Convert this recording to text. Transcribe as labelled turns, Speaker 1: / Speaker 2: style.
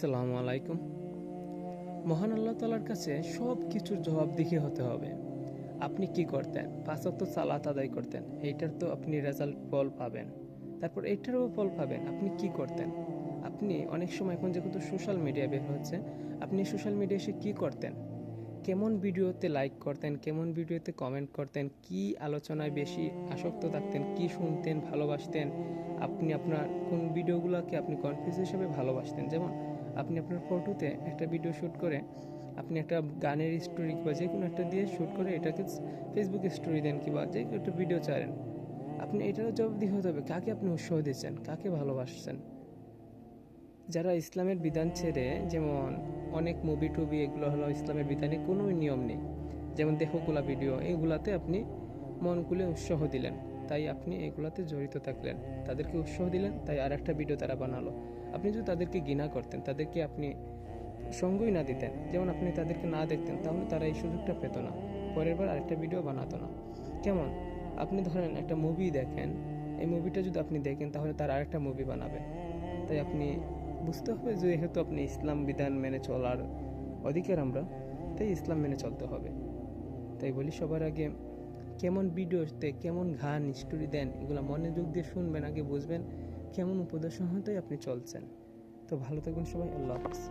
Speaker 1: আসসালামু আলাইকুম। মহান আল্লাহ তাআলার কাছে সব কিছুর জবাবদিহি হতে হবে। আপনি কি করতেন? ৫ ওয়াক্ত সালাত আদায় করতেন, এইটার তো আপনি রেজাল্ট ফল পাবেন। তারপর এইটারও ফল পাবেন। আপনি কি করতেন? আপনি অনেক সময় এখন যেহেতু সোশ্যাল মিডিয়া বের হচ্ছে, আপনি সোশ্যাল মিডিয়া এসে কি করতেন? কেমন ভিডিওতে লাইক করতেন, কেমন ভিডিওতে কমেন্ট করতেন, কি আলোচনায় বেশি আসক্ত থাকতেন, কি শুনতেন, ভালোবাসতেন, আপনি আপনার কোন ভিডিওগুলোকে আপনি কনফিউজ হিসেবে ভালোবাসতেন। যেমন আপনি আপনার ফটোতে একটা ভিডিও শ্যুট করে আপনি একটা গানের স্টোরি বা যে কোনো একটা দিয়ে শ্যুট করে এটাকে ফেসবুকে স্টোরি দেন কিংবা যে একটা ভিডিও ছাড়েন, আপনি এটারও জবাবদিহি হতে হবে কাকে আপনি উৎসাহ দিচ্ছেন, কাকে ভালোবাসছেন। যারা ইসলামের বিধান ছেড়ে, যেমন অনেক মুভি টুভি এগুলো হলো ইসলামের বিধানে কোনো নিয়ম নেই, যেমন দেহগুলা ভিডিও, এইগুলাতে আপনি মন খুলে উৎসাহ দিলেন, তাই আপনি এগুলাতে জড়িত থাকলেন, তাদেরকে উৎসাহ দিলেন, তাই আর একটা ভিডিও তারা বানালো। আপনি যদি তাদেরকে ঘৃণা করতেন, তাদেরকে আপনি সঙ্গই না দিতেন, যেমন আপনি তাদেরকে না দেখতেন, তাহলে তারা এই সুযোগটা পেত না, পরের বার আরেকটা ভিডিও বানাতো না। কেমন, আপনি ধরেন একটা মুভি দেখেন, এই মুভিটা যদি আপনি দেখেন তাহলে তার আরেকটা মুভি বানাবে। তাই আপনি বুঝতে হবে যে যেহেতু আপনি ইসলাম বিধান মেনে চলার অধিকার আমরা, তাই ইসলাম মেনে চলতে হবে। তাই বলি সবার আগে কেমন ভিডিওতে কেমন গান স্টোরি দেন এগুলো মনোযোগ দিয়ে শুনবেন, আগে বুঝবেন কেমন উপদেশ হতেই আপনি চলছেন। তো ভালো থাকুন সবাই, আল্লাহ হাফেজ।